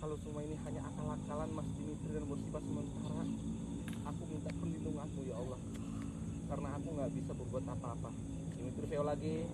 kalau semua ini hanya akal-akalan Mas Dimitri dan bersifat sementara, aku minta perlindunganmu ya Allah, karena aku nggak bisa berbuat apa-apa. Dimitri Veo lagi,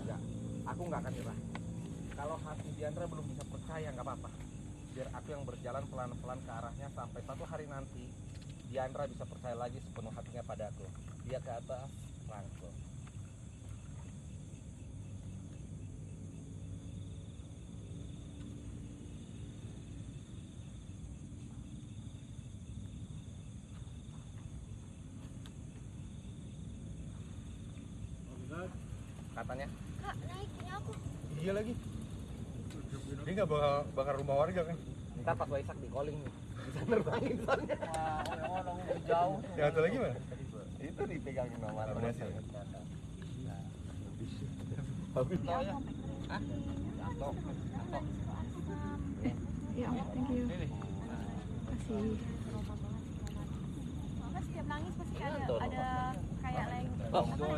enggak, aku nggak akan nyerah. Kalau hati Diandra belum bisa percaya, nggak apa-apa, biar aku yang berjalan pelan-pelan ke arahnya sampai satu hari nanti Diandra bisa percaya lagi sepenuh hatinya padaku. Dia ke atas, rangkul. Katanya Kak, naik punya aku. iya lagi. Dia nggak bakar rumah warga kan? Ntar pas Waisak di calling nih bisa nerbangin soalnya. Orang jauh. Yang satu lagi mana? Itu dipegangin sama Mana berhasil? Habis Ya, ya. Hah? Jatuh. Ya, thank you. Kasih. Soalnya setiap nangis pasti ada kayak lain.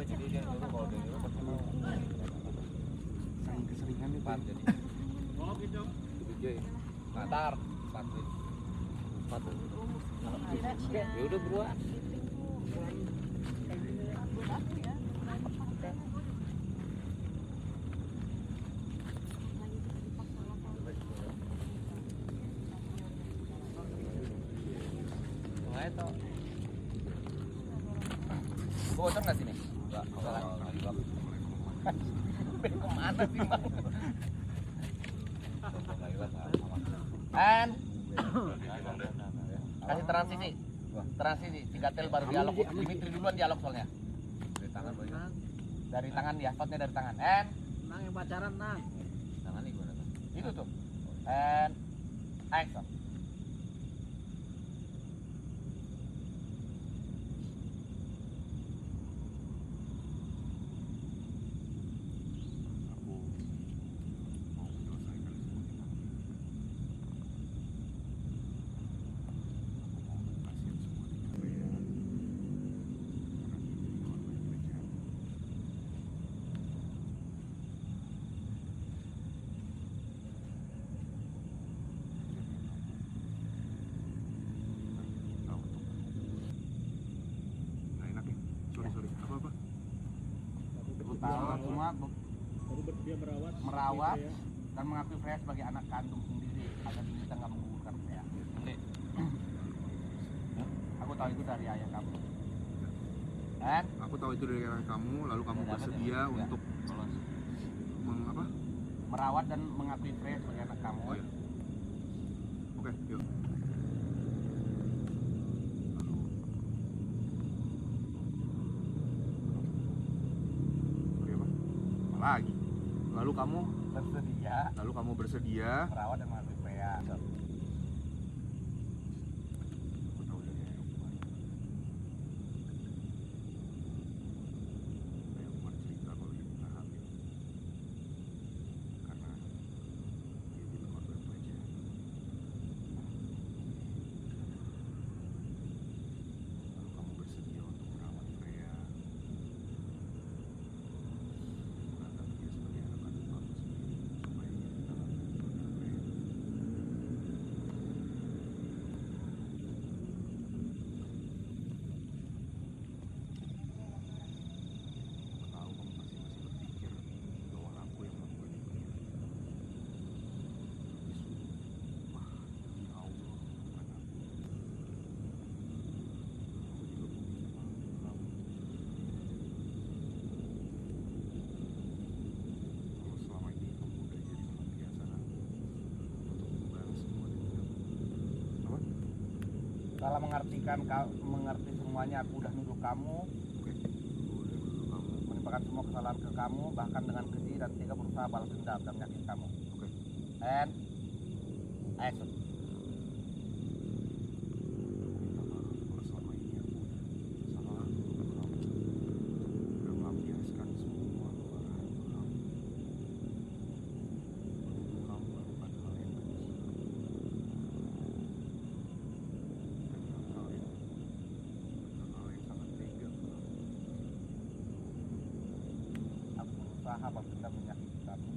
Jadi dia dulu kalau dari dulu pasti mau keseringan nih Pak jadi. Oh gitu. Joy. Ntar 4. Ya udah buruan. Itu. Bocor nggak sini? Enggak. Kemana sih bang? And kasih transisi 3 tel baru dialog. Dimitri duluan dialog soalnya. Dari tangan banyak. Dari tangan ya, shotnya dari tangan. And Nang yang pacaran nang. tangan nih gimana tuh? Itu tuh. And action. Semua merawat dan mengakui Freya sebagai anak kandung sendiri agar kita nggak menggugurkan Freya. Aku tahu itu dari ayah kamu. Dan Aku tahu itu dari ayah kamu, lalu kamu bersedia untuk merawat dan mengakui Freya sebagai anak kamu. Oh, iya. Oke, yuk. Lagi. Lalu kamu bersedia merawat dan mengakui Freya. Aku tahu dari ayah Umar. Ayah Umar cerita kalau dia pernah hamil karena dia jadi korban pelecehan. Lalu kamu bersedia untuk merawat Freya, menganggap dia sebagai anak kandung kamu sendiri supaya dia tidak akan menggugurkan Freya. Aku tahu kamu masih berpikir bahwa aku yang melakukan itu ya. Sumpah demi Allah bukan aku. Aku juga meminta maaf ke kamu. Kalau selama ini kamu udah jadi pelampiasan aku untuk membalas semua dendam. Apa? Salah mengerti semuanya, aku udah nuduh kamu, Oke. Aku udah nuduh kamu. menimpakan semua kesalahan ke kamu, bahkan dengan keji dan tega berusaha balas dendam dan menyakiti kamu. Oke. And action. Minta maaf kalau selama ini aku udah salah ke kamu. Udah melampiaskan semua kemarahan ke kamu. Menuduh kamu melakukan hal yang keji. Dan hal yang sangat tega ke kamu. Aku berusaha balas dendam menyakiti kamu.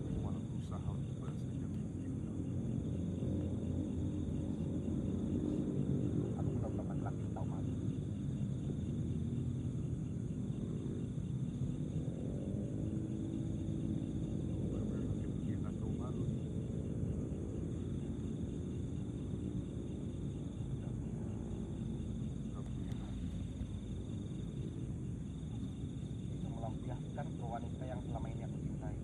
Aku malah berusaha untuk balas wanita yang selama ini aku cintai.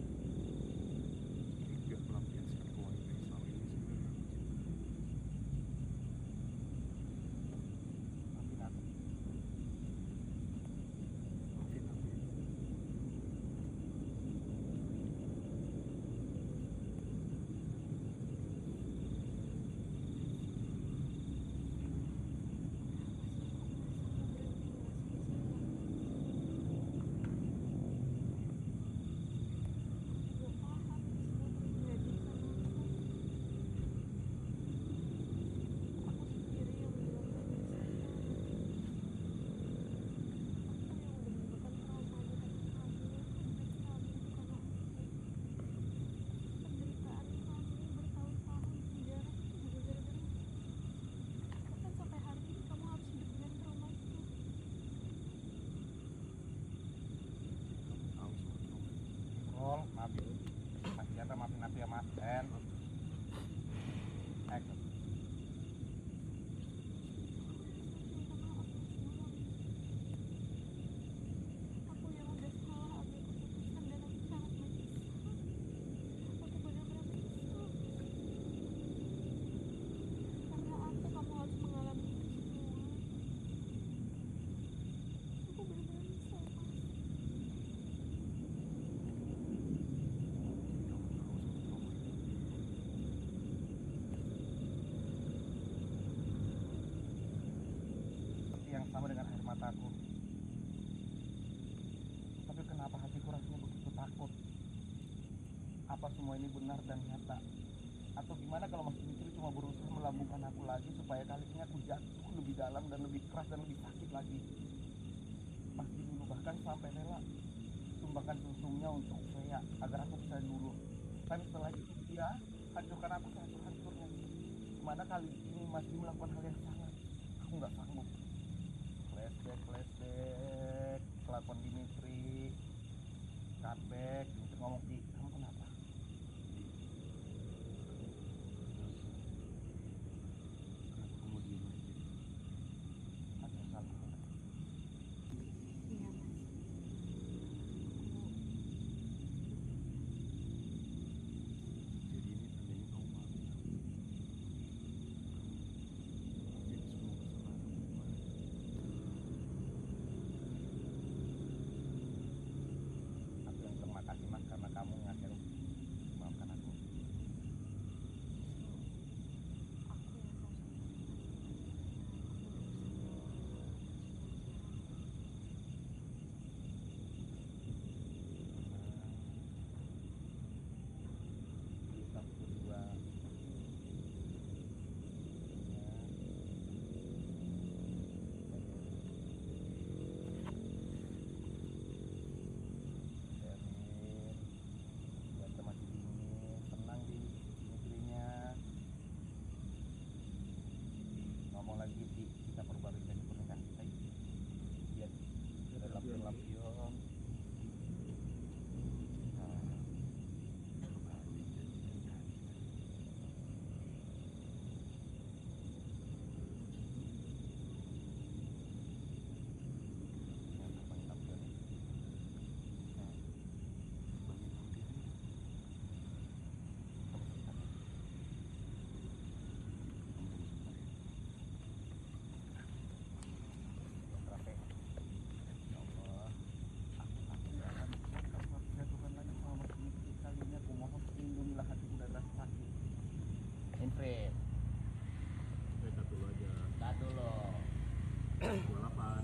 Juga melampiaskan ke wanita yang selama ini sebenarnya aku cintai. Maafin aku. Maafin aku ya. Tahu soal trauma itu. Roll, maafin. Mas Janda maafin aku ya Mas. And action. Aku yang udah salah ambil keputusan dan aku sangat menyesal. Aku benar-benar menyesal. Karena aku kamu harus mengalami itu semua. Aku benar-benar menyesal, Mas. Jadi kamu tahu soal trauma itu. Seperti yang sama dengan air mataku. Tapi kenapa hatiku rasanya begitu takut? Apa semua ini benar dan nyata? Atau gimana kalau Mas Dimitri cuma berusaha melambungkan aku lagi supaya kali ini aku jatuh lebih dalam dan lebih keras dan lebih sakit lagi? Mas dulu bahkan sampai rela sumbangkan sumsumnya untuk saya agar aku bisa dulu. Tapi setelah itu dia hancurkan aku sehancur-hancurnya. Gimana kali ini Mas Di melakukan hal yang sama? Aku nggak sanggup. Flashback, kelakuan Dimitri, cutback, Dimitri ngomong, Di, kamu kenapa? Kenapa kamu diem aja? Ada yang salah. Iya, Mas. Jadi ini tandanya kamu maafin aku. Maafin semua kesalahan aku kemarin. Aku yang terima kasih Mas karena kamu ngasih maafkan aku. Aku yang salah. Kita berdua cuaca masih dingin, tenang di negerinya. Ngomong lagi di kita perbarui jadi pernikahan kita ini. Lihat ada lampion-lampion. Perbaharui janji pernikahan kita. Yang terbang lampion. Terbangin lampionnya. Kamu sebentar ya. Kamu tunggu sebentar ya. Rafe. Ya Allah, aku gak akan kuat kalau aku jatuhkan lagi sama Mas Dimitri. Kali ini aku mohon lindungilah hatiku dari rasa sakit. Infrid, Kita dulu aja. tak dulu. 28.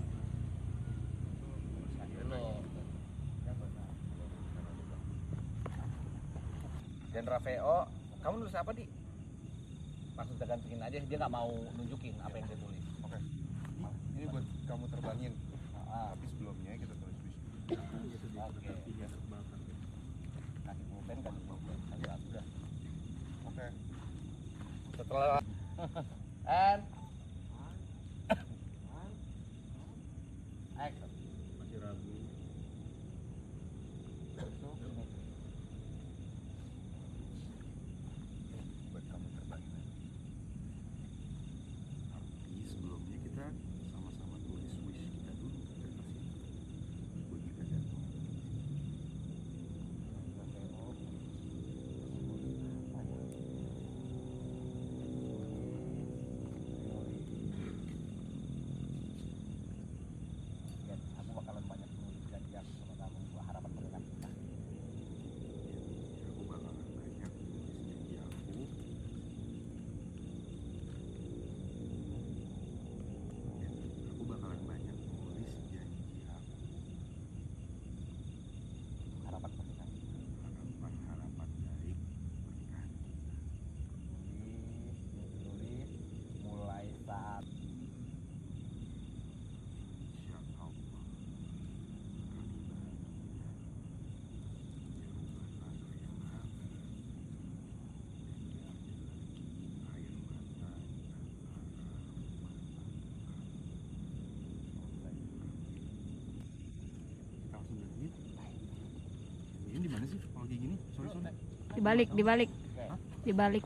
Tak dulu. Dan Rafael, kamu nulis apa di? Langsung kita gantungin aja, dia nggak mau nunjukin apa yang dia tulis. Oke. Ini buat kamu terbangin. Ah, Tapi sebelumnya kita tulis puisi. Gitu deh. Oke. Tapi biar terbakar. kasih pulpen, kasih lagu dah. Oke. Setelah and action. Masih ragu. Besok ini Buat kamu terbangin. Tapi sebelumnya kita sama-sama tulis wish kita dulu. Biar pasti buat kita jatuh. Dibalik. Dibalik.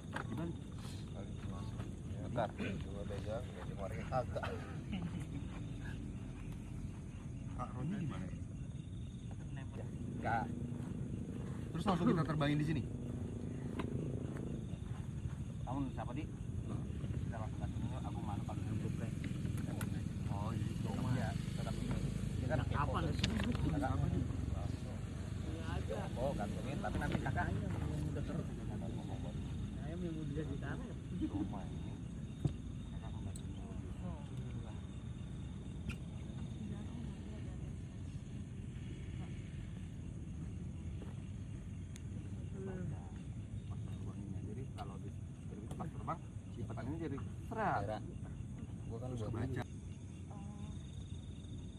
Bentar, coba pegang, jadi keluarnya agak. Kak Roni di mana? Kak, Terus langsung kita terbangin di sini. Kamu siapa di? Kita langsung datangnya aku mana kalau untuk prank. Oh gitu. Iya, tetap ini. Ya kan Apa nih? Kakak. Aja. Oh, gantungin tapi nanti kakak Ayam yang udah terus. Ayam yang udah di tanah. rumah ini. Kakak membantunya. Jadi kalau di tempat terbang, sifatan ini jadi serat. gua kan Terus buat kebaca.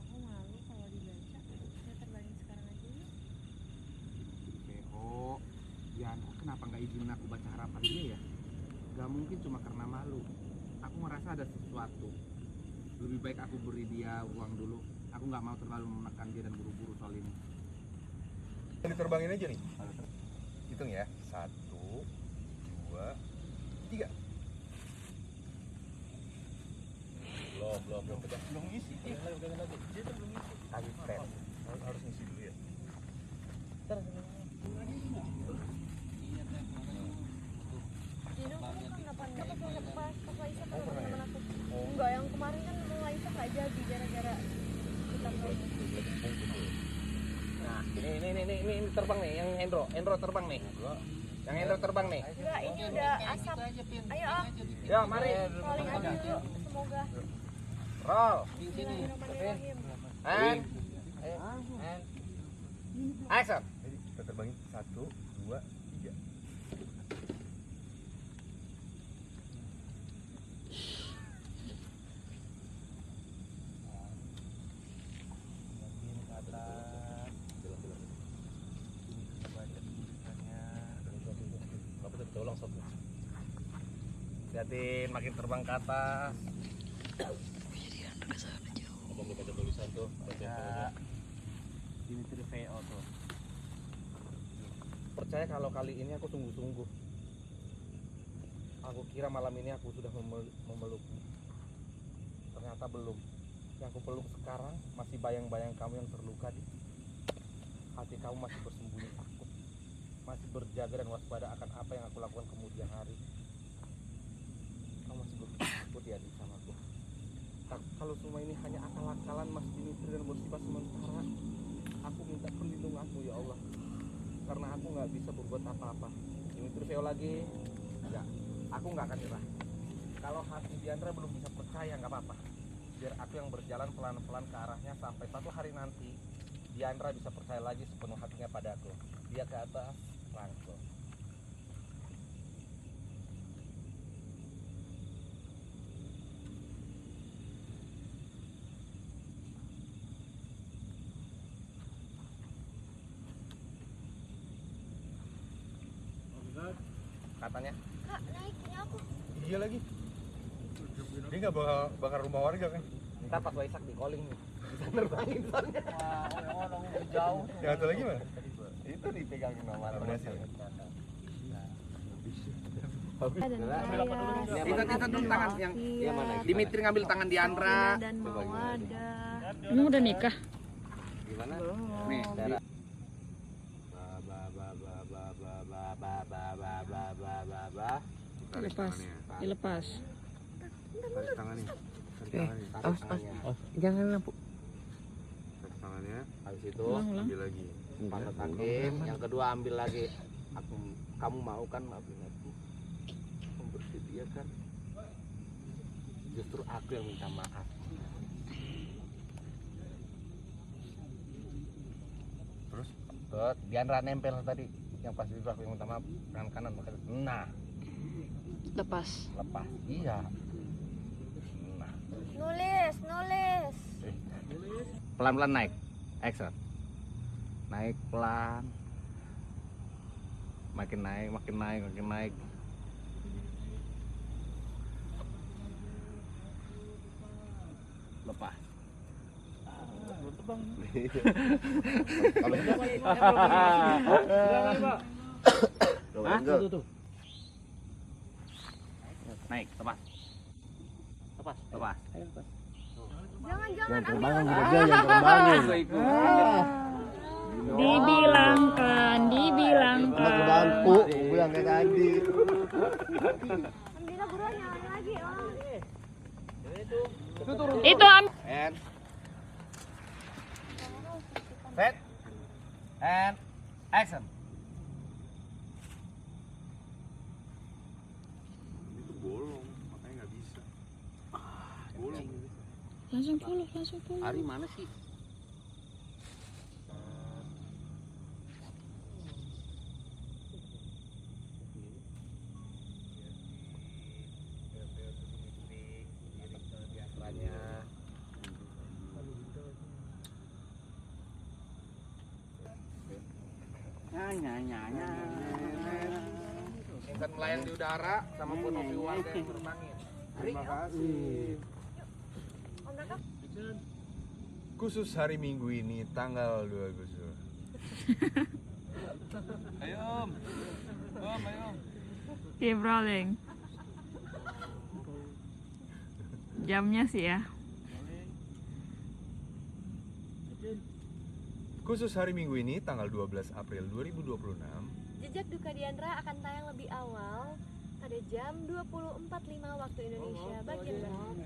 Aku malu kalau dibaca. Saya terbangin sekarang aja yuk. PO, Diandra kenapa nggak izinin aku baca harapan dia ya? Gak mungkin cuma karena malu. Aku ngerasa ada sesuatu. Lebih baik aku beri dia uang dulu. Aku nggak mau terlalu menekan dia dan buru-buru soal ini. Diterbangin aja nih. Kalau ter- Hitung ya. 1, 2, 3. Belum pecah. Belum ngisi. Habis tes. Harus ngisi dulu ya. Dino, kamu kenapa enggak pas Laisa sama teman aku? Enggak, yang kemarin kan mau Laisa nggak jadi gara-gara kita mau. Nah, ini terbang nih, yang Endro terbang nih. Yang Endro terbang nih. Enggak, ini udah asap. Ayo, Ya, mari. rolling aja yuk. Semoga. Roll. Bismillahirrahmanirrahim. And action. Jadi kita terbangin 1, 2, 3. Liatin makin terbang ke atas. Abang udah baca tulisan tuh. Dimitri VO tuh. Percaya kalau kali ini aku sungguh-sungguh. Aku kira malam ini aku sudah memelukmu. Ternyata belum. Yang aku peluk sekarang masih bayang-bayang kamu yang terluka di hati kamu masih bersembunyi takut. Masih berjaga dan waspada akan apa yang aku lakukan kemudian hari. Kamu masih bertakut ya di sama aku. Kalau semua ini hanya akal-akalan Mas Dimitri dan bersifat sementara, aku minta perlindunganmu ya Allah. Karena aku nggak bisa berbuat apa-apa. Dimitri VO lagi, enggak. Aku nggak akan nyerah. Kalau hati Diandra belum bisa percaya, nggak apa-apa. Biar aku yang berjalan pelan-pelan ke arahnya sampai satu hari nanti Diandra bisa percaya lagi sepenuh hatinya padaku. Dia ke atas, langsung. Katanya Kak, naiknya aku. Iya lagi. Dia nggak bakar rumah warga kan? ntar pas Waisak di calling nih bisa nerbangin soalnya. Wah, orang jauh. Yang satu lagi mana? Itu dipegangin sama Nggak berhasil. Kita dulu tangan yang mana? Dimitri ngambil tangan Diandra. Dan Mawada. Emang udah nikah? Gimana? Nih, Darah. Dilepas. Dilepas. Tarik tangannya. Tarik tangannya. Jangan lampu. Tarik tangannya. Habis itu Ulang. Ambil lagi. pantatakin, yang kedua ambil lagi. Kamu mau kan maafin aku? Kamu bersedia kan? Justru aku yang minta maaf. Terus? Diandra nempel tadi yang pas itu aku yang minta maaf, tangan kanan pakai. Nah, Lepas. lepas. Iya. Nah, Nulis. pelan-pelan naik. Action. Naik pelan. Makin naik. Lepas. Kalau Tuh. Naik, lepas. Lepas. Jangan Terbang jangan terbangin. Dibilangkan, Udah ke bangku, pulang ke tadi. Ambillah buruan nyalain lagi. Itu And set and action. Itu bolong, makanya nggak bisa. Bolong. langsung follow. Ari mana sih? Ikan melayang di udara sama penuhi warga yang terbangin. Terima kasih. Khusus hari Minggu ini tanggal 2 Agustus. Ayo Om. Ayo. keep rolling. Jamnya sih ya. Khusus hari Minggu ini tanggal 12 April 2026. Jejak Duka Diandra akan tayang lebih awal pada jam 20.45 waktu Indonesia bagian barat.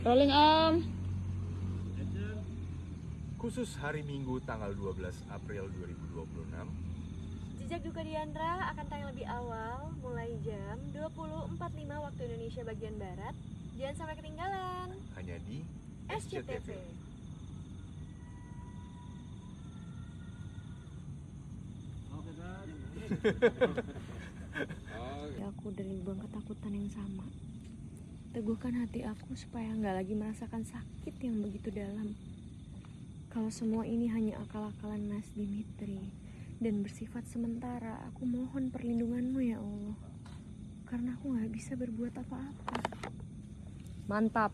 Rolling Om. Khusus hari Minggu tanggal 12 April 2026. Jejak Duka Diandra akan tayang lebih awal mulai jam 20.45 waktu Indonesia bagian barat. Jangan sampai ketinggalan. Hanya di SCTV. Ya aku dari lubang ketakutan yang sama. Teguhkan hati aku supaya nggak lagi merasakan sakit yang begitu dalam. Kalau semua ini hanya akal-akalan Mas Dimitri dan bersifat sementara, aku mohon perlindunganmu ya Allah. Karena aku nggak bisa berbuat apa-apa. Mantap.